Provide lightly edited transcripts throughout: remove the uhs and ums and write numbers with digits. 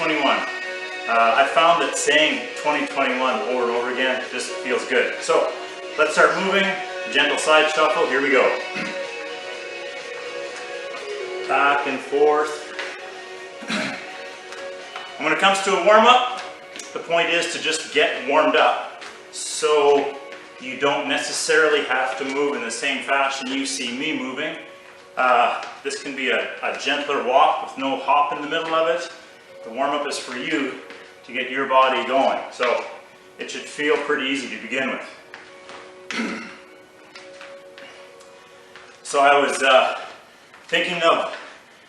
2021. I found that saying 2021 over and over again just feels good. So let's start moving. Gentle side shuffle. Here we go. Back and forth. And when it comes to a warm-up, the point is to just get warmed up. So you don't necessarily have to move in the same fashion you see me moving. This can be a gentler walk with no hop in the middle of it. The warm-up is for you to get your body going. So it should feel pretty easy to begin with. So I was thinking of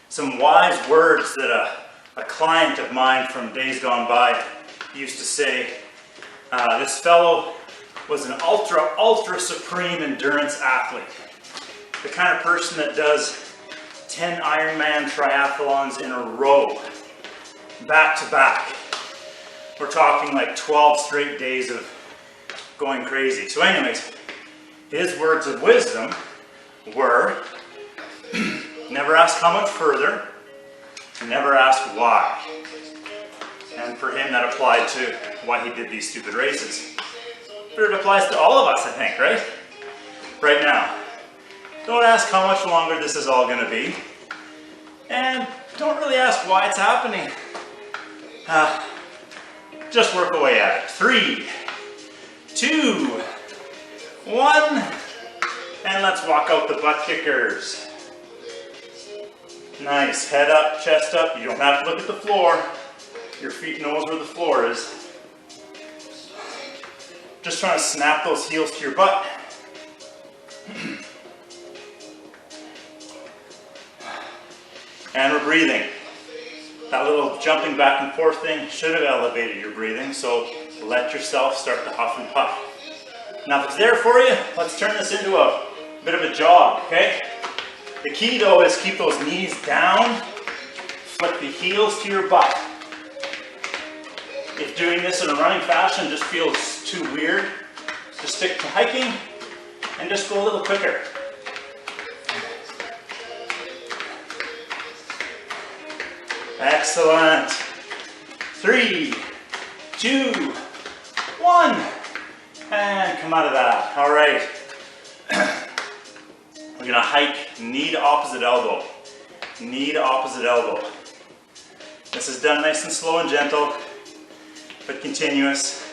some wise words that a client of mine from days gone by used to say. This fellow was an ultra supreme endurance athlete. The kind of person that does 10 Ironman triathlons in a row, back to back. We're talking like 12 straight days of going crazy. So anyways, his words of wisdom were, never ask how much further, and never ask why. And for him that applied to why he did these stupid races. But it applies to all of us, I think, right? Right now. Don't ask how much longer this is all going to be. And don't really ask why it's happening. Just work away at it. 3, 2, 1. And let's walk out the butt kickers. Nice. Head up, chest up. You don't have to look at the floor. Your feet knows where the floor is. Just trying to snap those heels to your butt. And we're breathing. That little jumping back and forth thing should have elevated your breathing, so let yourself start to huff and puff. Now if it's there for you, let's turn this into a bit of a jog, okay? The key though is keep those knees down, flick the heels to your butt. If doing this in a running fashion just feels too weird, just stick to hiking and just go a little quicker. Excellent. 3, 2, 1. And come out of that. All right. We're going to hike knee to opposite elbow. Knee to opposite elbow. This is done nice and slow and gentle, but continuous.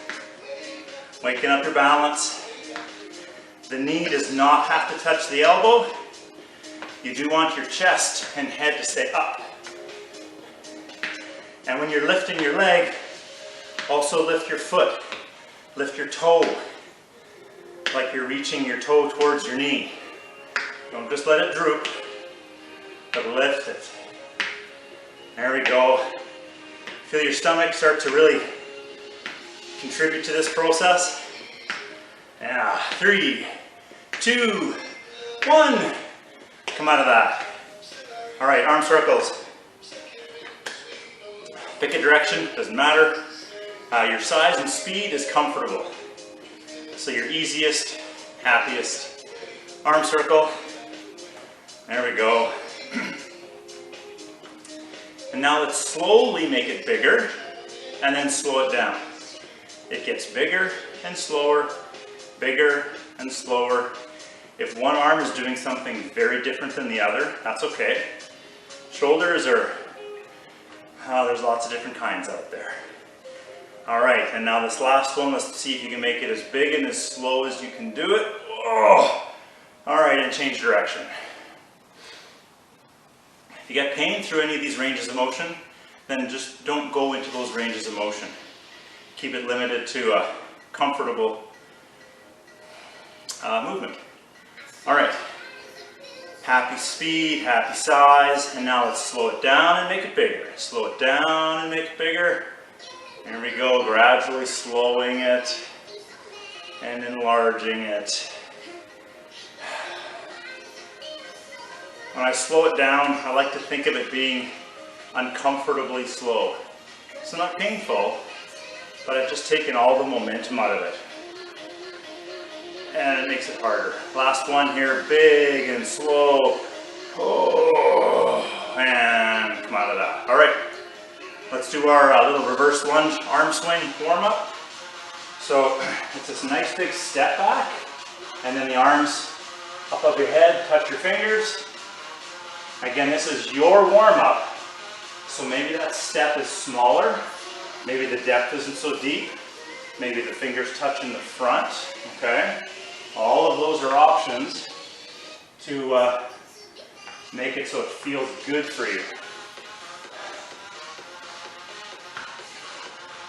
Waking up your balance. The knee does not have to touch the elbow. You do want your chest and head to stay up. And when you're lifting your leg, also lift your foot. Lift your toe, like you're reaching your toe towards your knee. Don't just let it droop, but lift it. There we go. Feel your stomach start to really contribute to this process. Yeah, 3, 2, 1. Come out of that. All right, arm circles. Pick a direction, doesn't matter. Your size and speed is comfortable. So your easiest, happiest arm circle. There we go. And now let's slowly make it bigger and then slow it down. It gets bigger and slower, bigger and slower. If one arm is doing something very different than the other, that's okay. Shoulders are, there's lots of different kinds out there. All right, and now this last one, let's see if you can make it as big and as slow as you can do it. Oh. All right, and change direction. If you get pain through any of these ranges of motion, then just don't go into those ranges of motion. Keep it limited to a comfortable movement. All right, happy speed, happy size, and now let's slow it down and make it bigger. Slow it down and make it bigger. There we go, gradually slowing it and enlarging it. When I slow it down, I like to think of it being uncomfortably slow. So not painful, but I've just taken all the momentum out of it. And it makes it harder. Last one here, big and slow. Oh, and come out of that. All right. Let's do our little reverse lunge arm swing warm up. So it's this nice big step back, and then the arms up above your head, touch your fingers. Again, this is your warm up. So maybe that step is smaller. Maybe the depth isn't so deep. Maybe the fingers touch in the front, okay? All of those are options to make it so it feels good for you.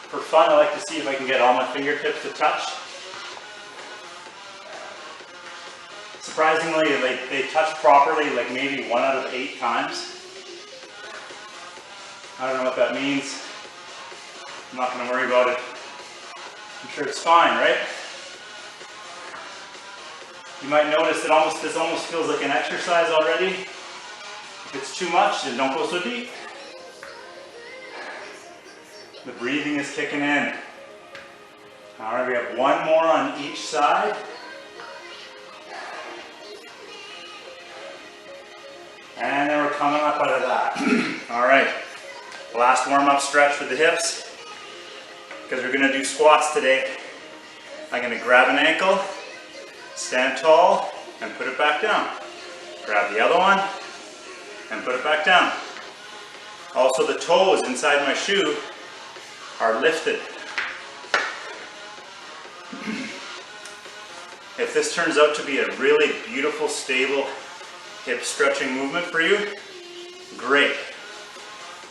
For fun, I like to see if I can get all my fingertips to touch. Surprisingly, they touch properly like maybe 1 out of 8 times. I don't know what that means. I'm not going to worry about it. I'm sure it's fine, right? You might notice that this almost feels like an exercise already. If it's too much, then don't go so deep. The breathing is kicking in. All right, we have 1 more on each side. And then we're coming up out of that. All right, last warm-up stretch with the hips, because we're gonna do squats today. I'm gonna grab an ankle, stand tall, and put it back down. Grab the other one, and put it back down. Also, the toes inside my shoe are lifted. If this turns out to be a really beautiful, stable hip stretching movement for you, great.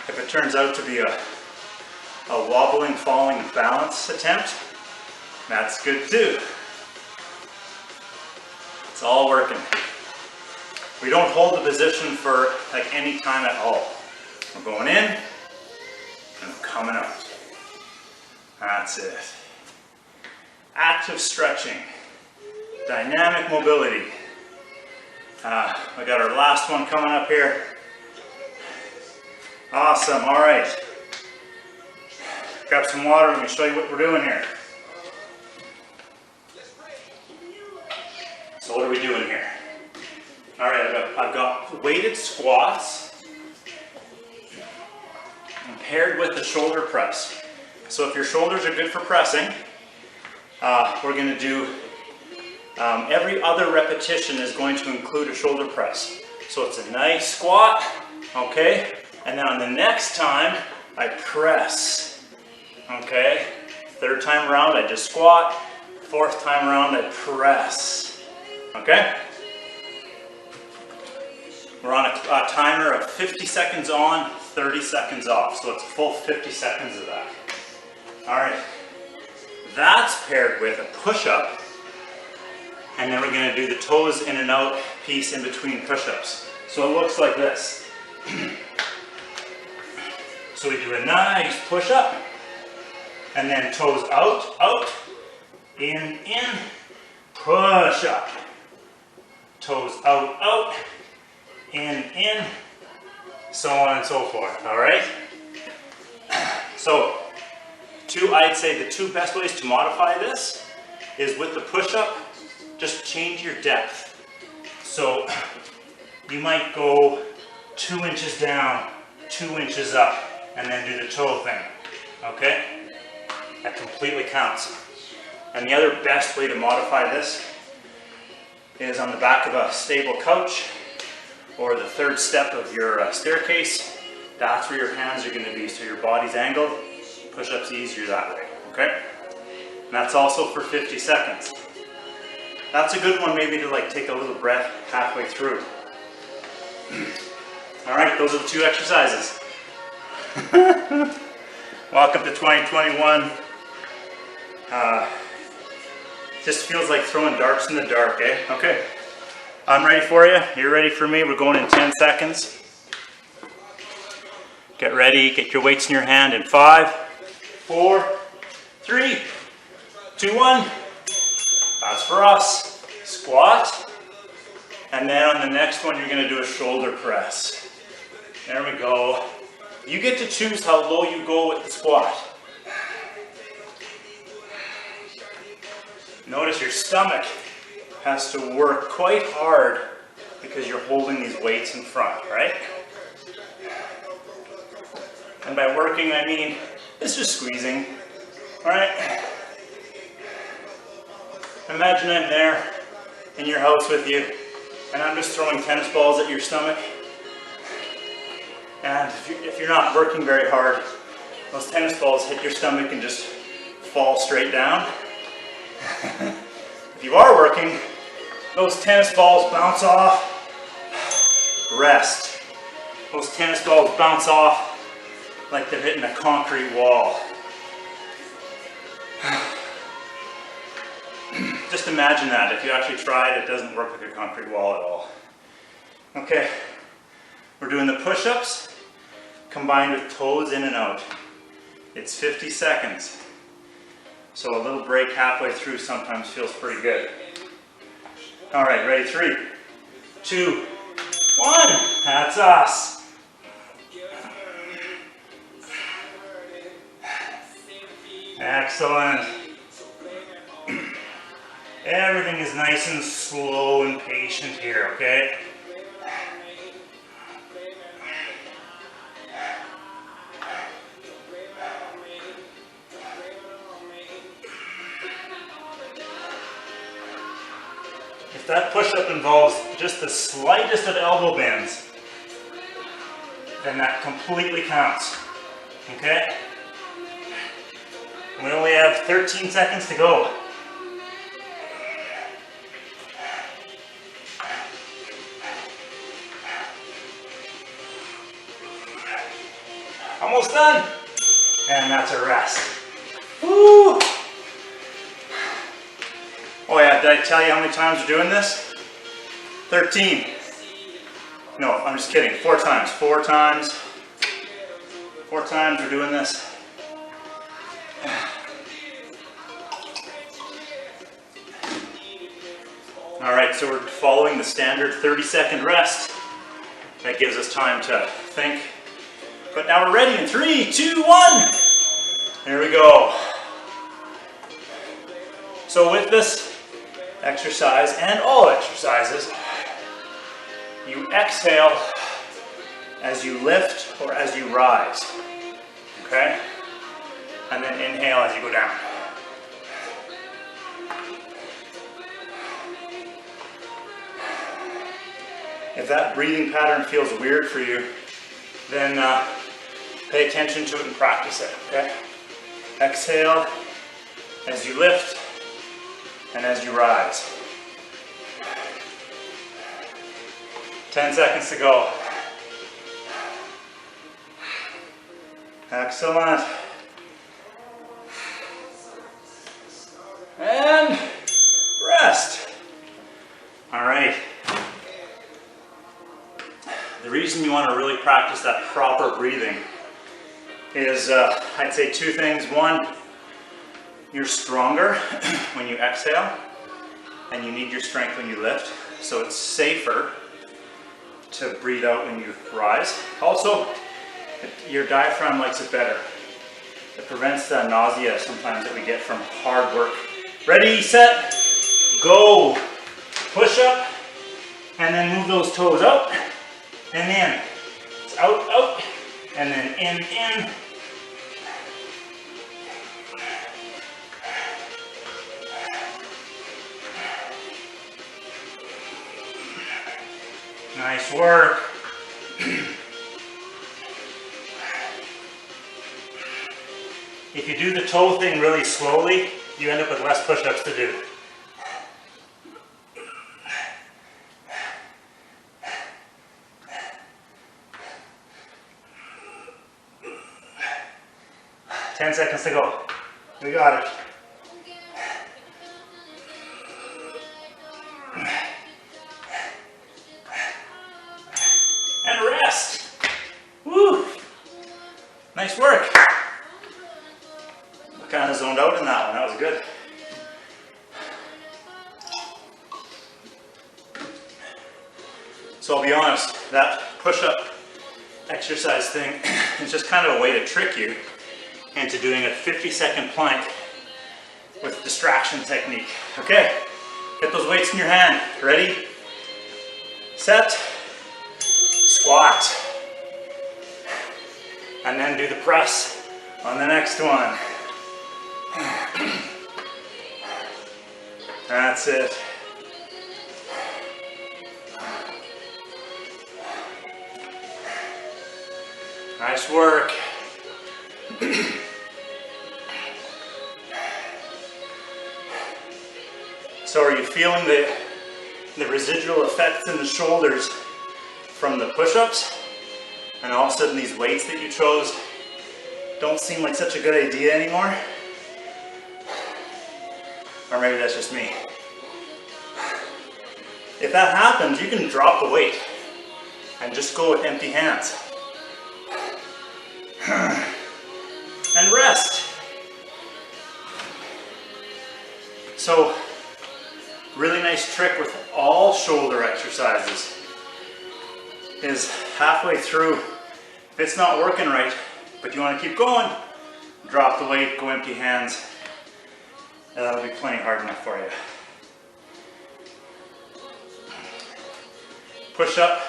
If it turns out to be a wobbling, falling balance attempt, that's good too. It's all working. We don't hold the position for like any time at all. We're going in and we're coming out. That's it. Active stretching, dynamic mobility. We got our last one coming up here. Awesome, all right. Grab some water, let me show you what we're doing here. So what are we doing here? All right, I've got weighted squats paired with the shoulder press. So if your shoulders are good for pressing, we're going to do every other repetition is going to include a shoulder press. So it's a nice squat, okay? And then on the next time, I press, okay? 3rd time around, I just squat. 4th time around, I press, okay? We're on a timer of 50 seconds on, 30 seconds off. So it's a full 50 seconds of that. All right, that's paired with a push-up, and then we're going to do the toes in and out piece in between push-ups. So it looks like this. So we do a nice push-up, and then toes out, out, in, push-up. Toes out, out, in, so on and so forth, all right? So, I'd say the 2 best ways to modify this is with the push-up, just change your depth. So you might go 2 inches down, 2 inches up, and then do the toe thing, okay? That completely counts. And the other best way to modify this is on the back of a stable couch or the 3rd step of your staircase. That's where your hands are going to be, so your body's angled. Push-ups easier that way, okay? And that's also for 50 seconds. That's a good one maybe to like take a little breath halfway through. All right, those are the 2 exercises. Welcome to 2021. Just feels like throwing darts in the dark, eh? Okay, I'm ready for you. You're ready for me. We're going in 10 seconds. Get ready, get your weights in your hand in 5, 4, 3, 2, 1. That's for us. Squat. And then on the next one, you're going to do a shoulder press. There we go. You get to choose how low you go with the squat. Notice your stomach has to work quite hard because you're holding these weights in front, right? And by working, I mean, it's just squeezing, all right? Imagine I'm there in your house with you, and I'm just throwing tennis balls at your stomach. And if you're not working very hard, those tennis balls hit your stomach and just fall straight down. If you are working, those tennis balls bounce off. Rest. Those tennis balls bounce off like they're hitting a concrete wall. Just imagine that. If you actually try it, it doesn't work like a concrete wall at all. Okay, we're doing the push-ups combined with toes in and out. It's 50 seconds. So a little break halfway through sometimes feels pretty good. All right, ready? 3, 2, 1. That's us. Excellent. Everything is nice and slow and patient here, okay? If that push-up involves just the slightest of elbow bends, then that completely counts, okay? We only have 13 seconds to go. Almost done. And that's a rest. Woo! Oh yeah, did I tell you how many times we're doing this? 13. No, I'm just kidding. 4 times. 4 times. 4 times we're doing this. All right, so we're following the standard 30-second rest. That gives us time to think. But now we're ready in 3, 2, 1. There we go. So with this exercise and all exercises, you exhale as you lift or as you rise, okay? And then inhale as you go down. If that breathing pattern feels weird for you, then pay attention to it and practice it, okay? Exhale as you lift and as you rise. 10 seconds to go. Excellent. And rest. All right. The reason you want to really practice that proper breathing is, I'd say 2 things. 1, you're stronger when you exhale, and you need your strength when you lift, so it's safer to breathe out when you rise. Also, your diaphragm likes it better. It prevents the nausea sometimes that we get from hard work. Ready, set, go. Push up, and then move those toes out, and in. It's out, out, and then in. Nice work. If you do the toe thing really slowly, you end up with less push-ups to do. Ten seconds to go. We got it. And rest. Woo! Nice work. I kind of zoned out in that one. That was good. So I'll be honest, that push-up exercise thing is just kind of a way to trick you into doing a 50-second plank with distraction technique. Okay, get those weights in your hand. Ready? Set. Squat. and then do the press on the next one. That's it. Nice work. So are you feeling the residual effects in the shoulders from the push-ups? And all of a sudden these weights that you chose don't seem like such a good idea anymore? Or maybe that's just me. If that happens, you can drop the weight and just go with empty hands. And rest. So, really nice trick with all shoulder exercises is halfway through, if it's not working right, but you want to keep going, drop the weight, go empty hands, and that'll be plenty hard enough for you. Push up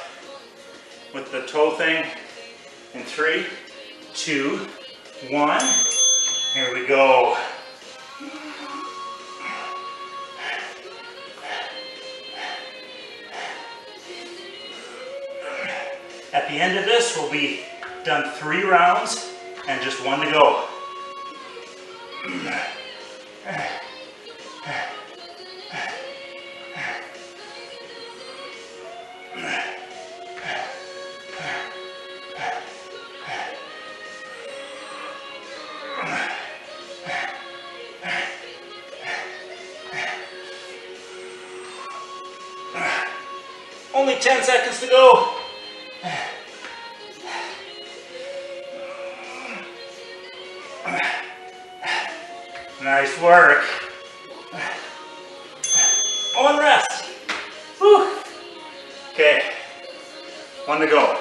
with the toe thing in 3, 2, 1. Here we go. At the end of this, we'll be done 3 rounds and just 1 to go. Only 10 seconds to go. Nice work. Oh, and rest. Whew. Okay, 1 to go.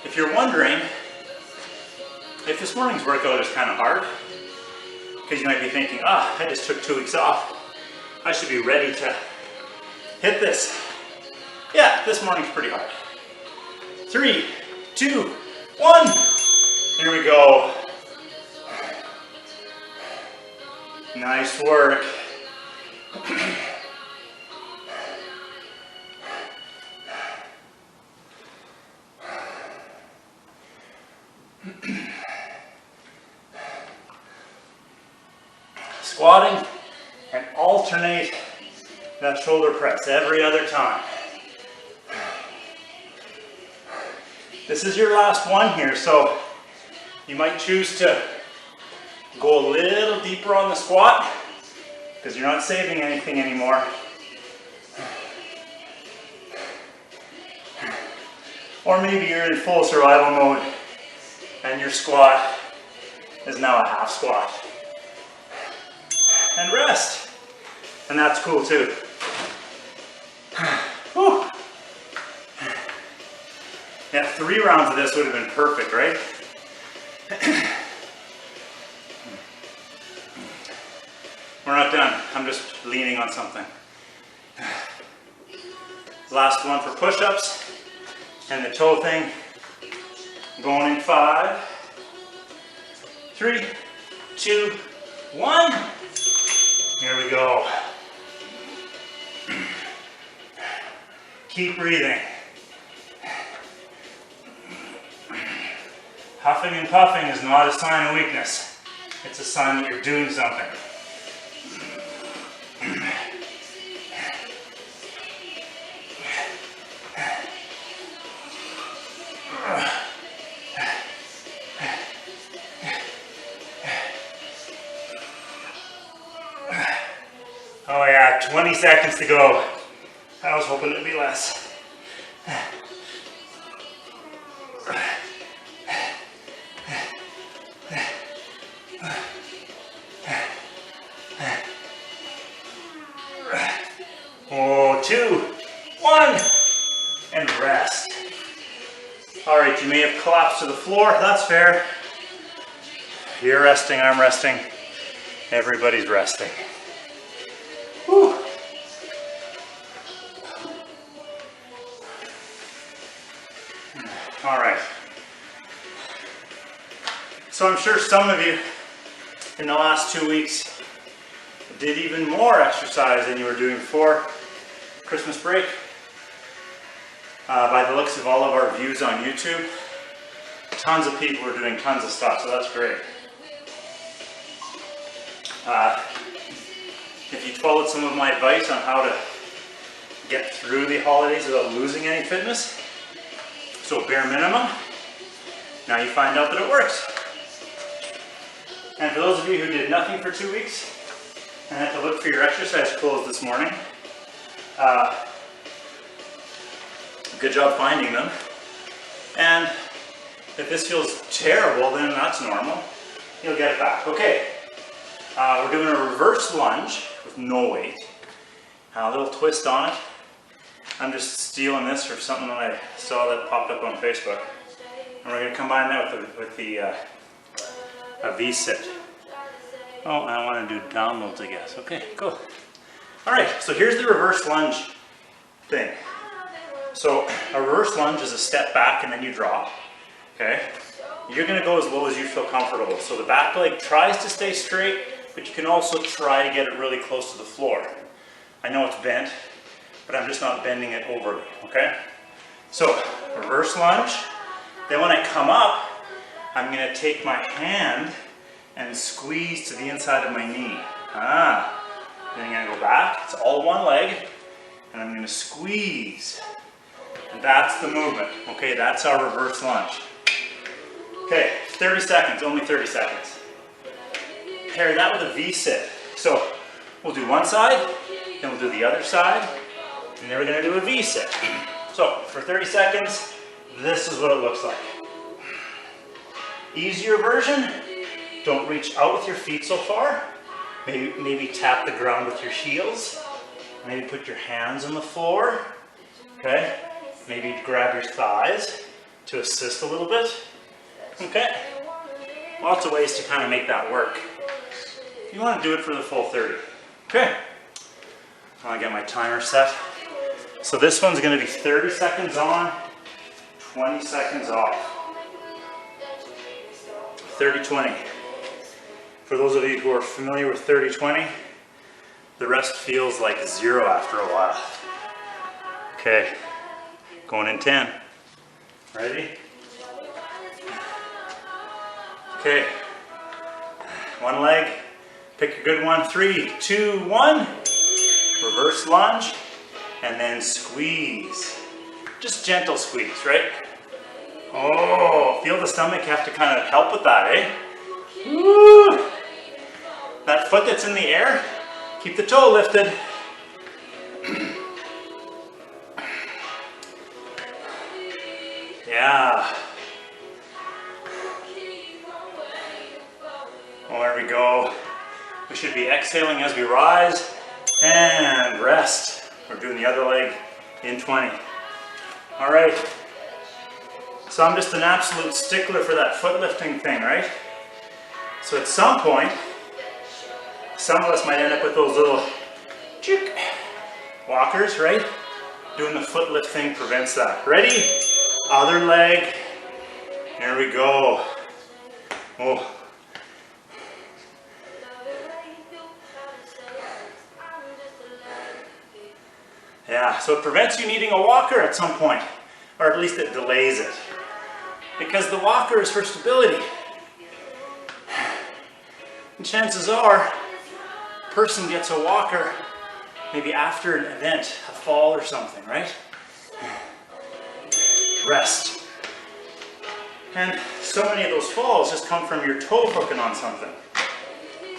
If you're wondering if this morning's workout is kind of hard, because you might be thinking, I just took 2 weeks off. I should be ready to hit this. Yeah, this morning's pretty hard. 3, 2, 1. Here we go. Nice work. Squatting and alternate that shoulder press every other time. This is your last one here, so you might choose to go a little deeper on the squat because you're not saving anything anymore. Or maybe you're in full survival mode and your squat is now a half squat. And rest. And that's cool too. Whew. Yeah, 3 rounds of this would have been perfect, right? We're not done. I'm just leaning on something. Last one for push-ups and the toe thing. Going in 5, 3, 2, 1. Here we go. Keep breathing. Huffing and puffing is not a sign of weakness. It's a sign that you're doing something. Oh yeah, 20 seconds to go. I was hoping it'd be less. Oh, 2, 1, and rest. All right, you may have collapsed to the floor. That's fair. You're resting, I'm resting. Everybody's resting. Whew. All right. So I'm sure some of you in the last 2 weeks did even more exercise than you were doing before Christmas break. By the looks of all of our views on YouTube, tons of people are doing tons of stuff, so that's great. If you followed some of my advice on how to get through the holidays without losing any fitness, so bare minimum, now you find out that it works. And for those of you who did nothing for 2 weeks and had to look for your exercise clothes this morning, good job finding them. And if this feels terrible, then that's normal. You'll get it back. Okay, we're doing a reverse lunge with no weight. A little twist on it. I'm just stealing this from something that I saw that popped up on Facebook. And we're going to combine that with the a V-sit. Oh, I want to do downloads, I guess. Okay, cool. All right, so here's the reverse lunge thing. So a reverse lunge is a step back and then you drop. Okay, you're going to go as low as you feel comfortable. So the back leg tries to stay straight, but you can also try to get it really close to the floor. I know it's bent, but I'm just not bending it overly. Okay, so reverse lunge. Then when I come up, I'm going to take my hand and squeeze to the inside of my knee. Then I'm going to go back. It's all one leg. And I'm going to squeeze. And that's the movement. Okay, that's our reverse lunge. Okay, 30 seconds, only 30 seconds. Pair that with a V-sit. So we'll do one side, then we'll do the other side, and then we're going to do a V-sit. So for 30 seconds, this is what it looks like. Easier version, don't reach out with your feet so far. Maybe tap the ground with your heels. Maybe put your hands on the floor. Okay, maybe grab your thighs to assist a little bit. Okay, lots of ways to kind of make that work. You want to do it for the full 30. Okay, I'll get my timer set. So this one's going to be 30 seconds on, 20 seconds off. 30-20. For those of you who are familiar with 30-20, the rest feels like 0 after a while. Okay, going in 10. Ready? Okay, one leg, pick a good one. 3, 2, 1. Reverse lunge, and then squeeze. Just gentle squeeze, right? Oh, feel the stomach have to kind of help with that, eh? Woo! That foot that's in the air, keep the toe lifted. Yeah. Oh, there we go. We should be exhaling as we rise and rest. We're doing the other leg in 20. All right. So I'm just an absolute stickler for that foot lifting thing, right? So at some point, some of us might end up with those little walkers, right? Doing the foot lift thing prevents that. Ready? Other leg. There we go. Oh. Yeah, so it prevents you needing a walker at some point, or at least it delays it. Because the walker is for stability. And chances are, a person gets a walker maybe after an event, a fall or something, right? Rest. And so many of those falls just come from your toe hooking on something.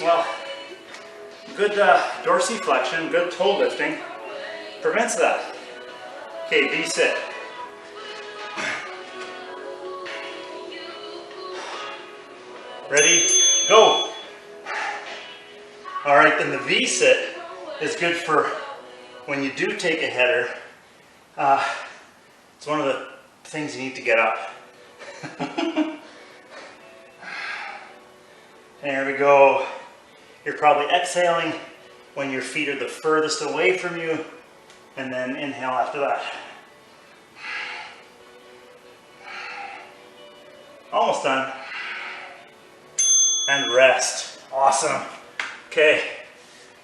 Well, good dorsiflexion, good toe lifting prevents that. Okay, V-sit. Ready? Go. All right, then the V-sit is good for when you do take a header. It's one of the things you need to get up. There we go. You're probably exhaling when your feet are the furthest away from you, and then inhale after that. Almost done. And rest. Awesome. Okay,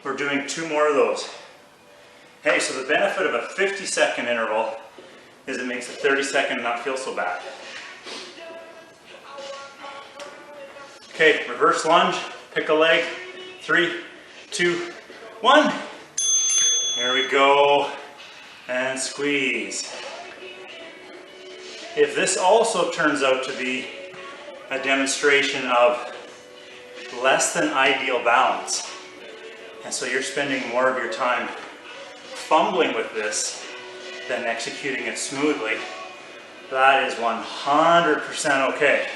we're doing 2 more of those. Hey, so the benefit of a 50-second interval is it makes a 30-second not feel so bad. Okay, reverse lunge, pick a leg. 3, 2, 1. Here we go. And squeeze. If this also turns out to be a demonstration of less than ideal balance, and so you're spending more of your time fumbling with this than executing it smoothly, that is 100% okay.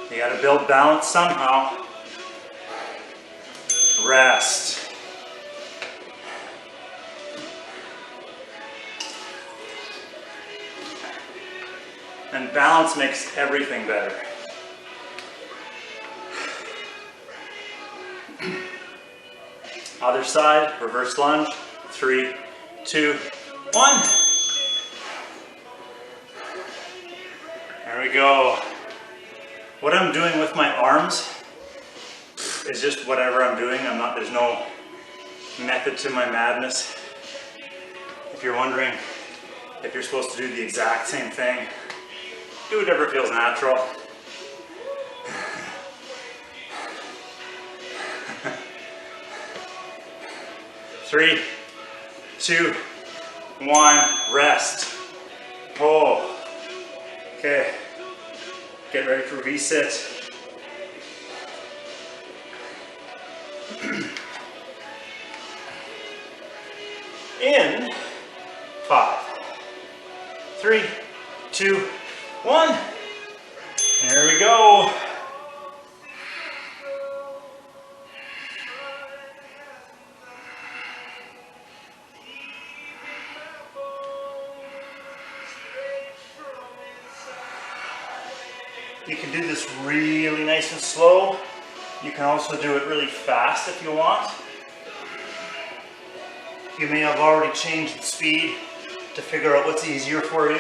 You got to build balance somehow. Rest. And balance makes everything better. Other side, reverse lunge. 3, 2, 1. There we go. What I'm doing with my arms is just whatever I'm doing. There's no method to my madness. If you're wondering if you're supposed to do the exact same thing, do whatever feels natural. Three, 2, 1, rest. Pull. Okay. Get ready for reset. In 5, 3, 2, 1. There we go. You can do this really nice and slow. You can also do it really fast if you want. You may have already changed the speed to figure out what's easier for you.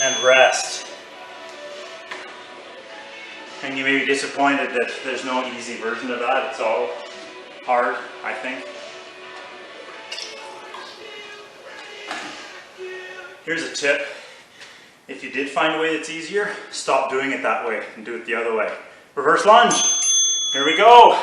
And rest. And you may be disappointed that there's no easy version of that. It's all hard, I think. Here's a tip. If you did find a way that's easier, stop doing it that way and do it the other way. Reverse lunge. Here we go.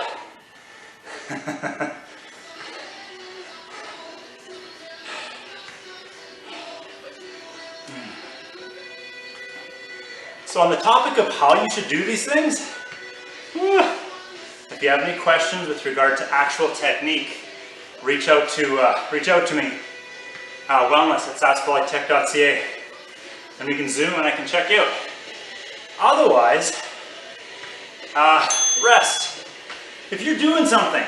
So on the topic of how you should do these things, if you have any questions with regard to actual technique, reach out to me. wellness@saskatoontech.ca, and we can Zoom and I can check you out. Otherwise, rest. If you're doing something,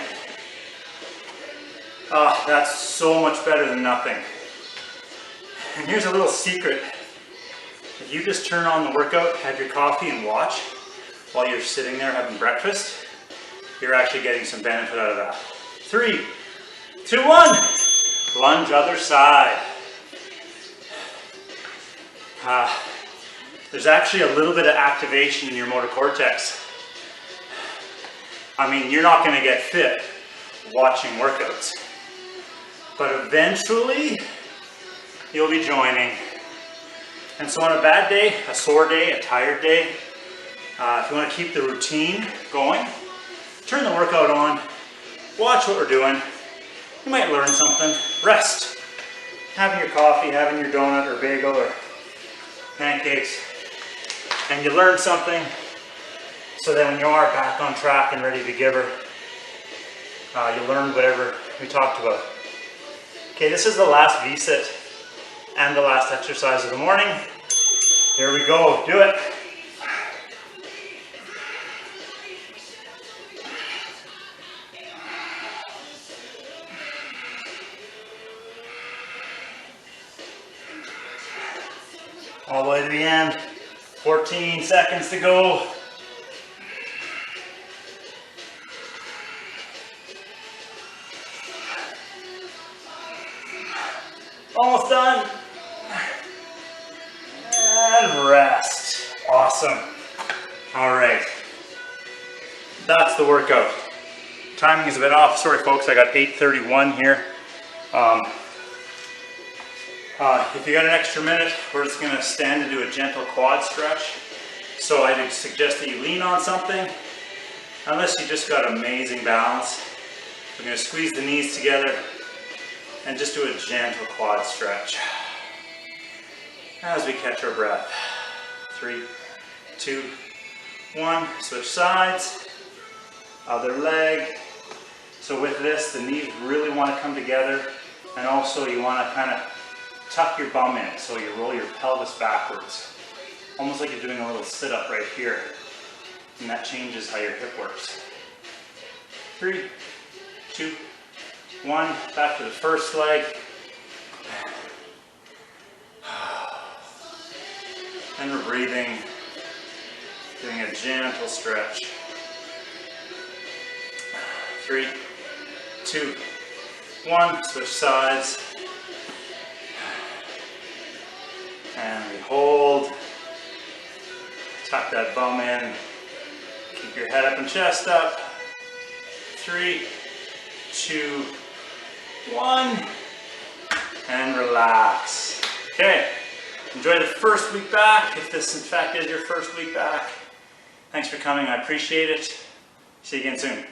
that's so much better than nothing. And here's a little secret. If you just turn on the workout, have your coffee and watch while you're sitting there having breakfast, you're actually getting some benefit out of that. 3, 2, 1. Lunge other side. There's actually a little bit of activation in your motor cortex. I mean, you're not going to get fit watching workouts, but eventually you'll be joining. And so on a bad day, a sore day, a tired day, if you want to keep the routine going, turn the workout on, watch what we're doing. You might learn something. Rest. Having your coffee, having your donut or bagel or pancakes, and you learn something, so that when you are back on track and ready to give her, you learned whatever we talked about. Okay, this is the last V-sit and the last exercise of the morning. Here we go, do it. All the way to the end. 14 seconds to go. Almost done. And rest. Awesome. All right. That's the workout. Timing is a bit off. Sorry, folks. I got 8:31 here. If you got an extra minute, we're just going to stand and do a gentle quad stretch. So I would suggest that you lean on something, unless you just got amazing balance. We're going to squeeze the knees together and just do a gentle quad stretch as we catch our breath. 3, 2, 1. Switch sides. Other leg. So with this, the knees really want to come together, and also you want to kind of tuck your bum in, so you roll your pelvis backwards. Almost like you're doing a little sit-up right here. And that changes how your hip works. 3, 2, 1. Back to the first leg. And we're breathing, doing a gentle stretch. 3, 2, 1. Switch sides. And we hold. Tuck that bum in. Keep your head up and chest up. 3, 2, 1. And relax. Okay. Enjoy the first week back, if this in fact is your first week back. Thanks for coming. I appreciate it. See you again soon.